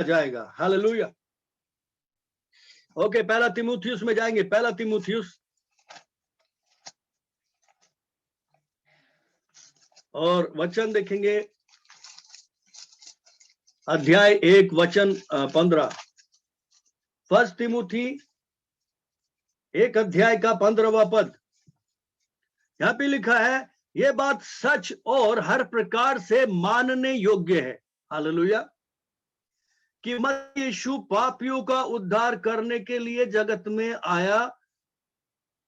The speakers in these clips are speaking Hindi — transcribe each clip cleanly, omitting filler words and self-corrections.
जाएगा। हालेलुया। ओके, पहला तीमुथियुस में जाएंगे। पहला तीमुथियुस और वचन देखेंगे, अध्याय 1 वचन 15। फर्स्ट तीमुथी 1 अध्याय का 15वां पद। यहां पे लिखा है, यह बात सच और हर प्रकार से मानने योग्य है। हालेलुया। कि मसीह यीशु पापियों का उद्धार करने के लिए जगत में आया,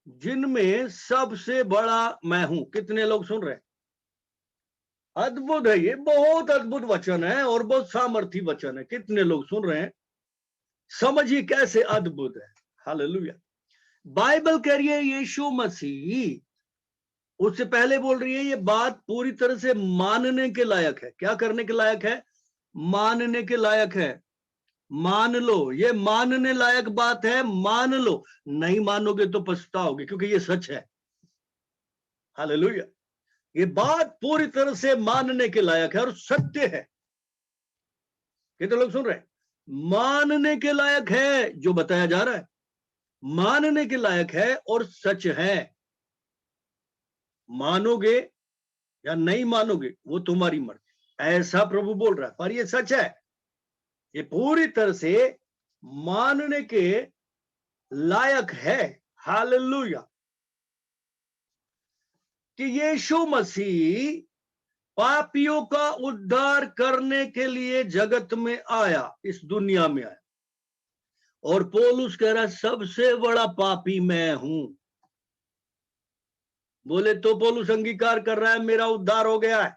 जिनमें सबसे बड़ा मैं हूं। कितने लोग सुन रहे हैं? अद्भुत है, ये बहुत अद्भुत वचन है और बहुत सामर्थी वचन है। कितने लोग सुन रहे हैं? समझिए कैसे अद्भुत है। हालेलुया। बाइबल कह रही है यीशु मसीह, उससे पहले बोल रही है ये बात पूरी तरह से मानने के लायक है। क्या करने के लायक है? मानने के लायक है। मान लो, ये मानने लायक बात है, मान लो। नहीं मानोगे तो पछताओगे, क्योंकि ये सच है। हालेलुया। ये बात पूरी तरह से मानने के लायक है और सत्य है। कितने लोग सुन रहे हैं? मानने के लायक है जो बताया जा रहा है, मानने के लायक है और सच है। मानोगे या नहीं मानोगे वो तुम्हारी मर्जी, ऐसा प्रभु बोल रहा है, पर ये सच है। ये पूरी तरह से मानने के लायक है। हालेलुया। कि यीशु मसीह पापियों का उद्धार करने के लिए जगत में आया, इस दुनिया में आया। और पौलुस कह रहा है सबसे बड़ा पापी मैं हूं। बोले तो पौलुस अंगीकार कर रहा है मेरा उद्धार हो गया है,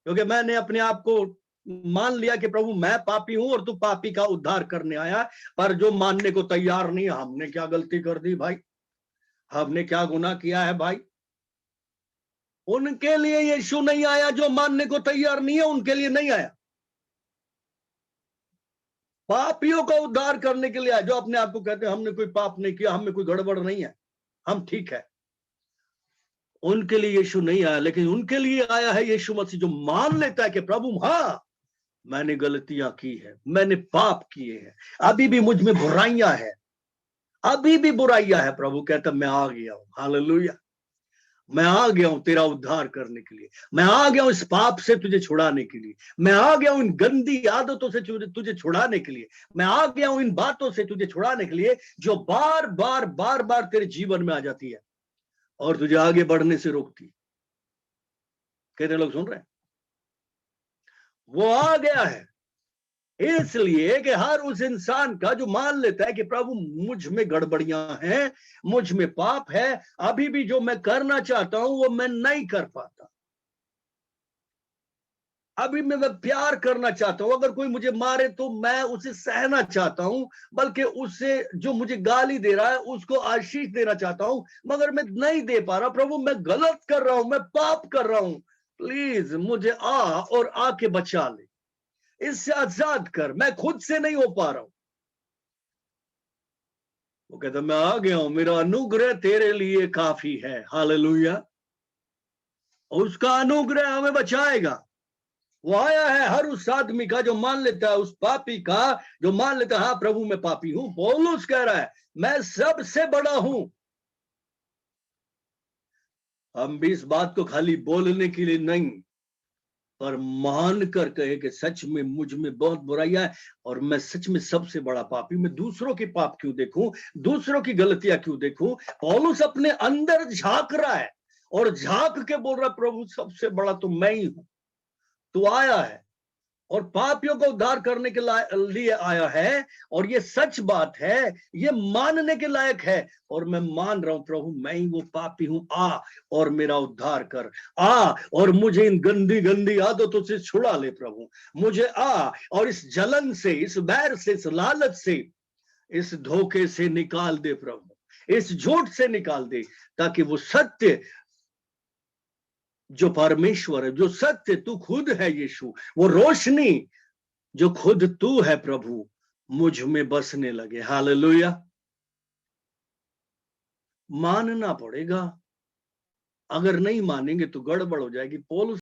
क्योंकि मैंने अपने आप को मान लिया कि प्रभु मैं पापी हूं और तू पापी का उद्धार करने आया। पर जो मानने को तैयार नहीं, हमने क्या गलती कर दी भाई, हमने क्या गुनाह किया है भाई। उनके लिए यीशु नहीं आया, जो मानने को तैयार नहीं है उनके लिए नहीं आया। पापियों का उद्धार करने के लिए आया, जो अपने आप को कहते हैं हमने कोई पाप नहीं किया, हमें कोई गड़बड़ नहीं है, हम ठीक है। उनके लिए यीशु नहीं आया, लेकिन उनके लिए आया है यीशु मसीह, जो मान लेता है कि प्रभु हाँ मैंने गलतियां की है, मैंने पाप किए हैं, अभी भी मुझ में बुराइयां है, अभी भी बुराइयां है। प्रभु कहता मैं आ गया हूं। हालेलुया। मैं आ गया हूं तेरा उद्धार करने के लिए, मैं आ गया हूं इस पाप से तुझे छुड़ाने के लिए, मैं आ गया हूं इन गंदी आदतों से तुझे छुड़ाने के लिए, मैं आ गया हूं इन बातों से तुझे छुड़ाने के लिए जो बार बार बार बार तेरे जीवन में आ जाती है और तुझे आगे बढ़ने से रोकती। कितने लोग सुन रहे हैं? वो आ गया है इसलिए कि हर उस इंसान का जो मान लेता है कि प्रभु मुझ में गड़बड़ियां हैं, मुझ में पाप है, अभी भी जो मैं करना चाहता हूं वो मैं नहीं कर पाता, अभी मैं प्यार करना चाहता हूं, अगर कोई मुझे मारे तो मैं उसे सहना चाहता हूं, बल्कि उससे जो मुझे गाली दे रहा है उसको आशीष देना चाहता हूं, मगर मैं नहीं दे पा रहा। प्रभु मैं गलत कर रहा हूं, मैं पाप कर रहा हूं, प्लीज मुझे आ और आके बचा ले, इससे आजाद कर, मैं खुद से नहीं हो पा रहा हूं। वो कहता मैं आ गया हूं, मेरा अनुग्रह तेरे लिए काफी है। हालेलुया। उसका अनुग्रह हमें बचाएगा। वो आया है हर उस आदमी का जो मान लेता है, उस पापी का जो मान लेता है हाँ प्रभु मैं पापी हूं। पौलुस कह रहा है मैं सबसे बड़ा हूं। हम भी इस बात को खाली बोलने के लिए नहीं, पर मान कर कहे कि सच में मुझ में बहुत बुराइयां है और मैं सच में सबसे बड़ा पापी। मैं दूसरों के पाप क्यों देखूं, दूसरों की गलतियां क्यों देखूं। पौलुस अपने अंदर झांक रहा है और झांक के बोल रहा है प्रभु सबसे बड़ा तो मैं ही हूं। तू आया है और पापियों को उद्धार करने के लिए आया है, और ये सच बात है, ये मानने के लायक है। और मैं मान रहा हूं प्रभु मैं ही वो पापी हूं, आ और मेरा उद्धार कर, आ और मुझे इन गंदी गंदी आदतों से छुड़ा ले प्रभु, मुझे आ और इस जलन से, इस बैर से, इस लालच से, इस धोखे से निकाल दे प्रभु, इस झूठ से निकाल दे, ताकि वो सत्य जो परमेश्वर है, जो सत्य तू खुद है यीशु, वो रोशनी जो खुद तू है प्रभु, मुझ में बसने लगे। हालेलुया। मानना पड़ेगा, अगर नहीं मानेंगे तो गड़बड़ हो जाएगी। पौलुस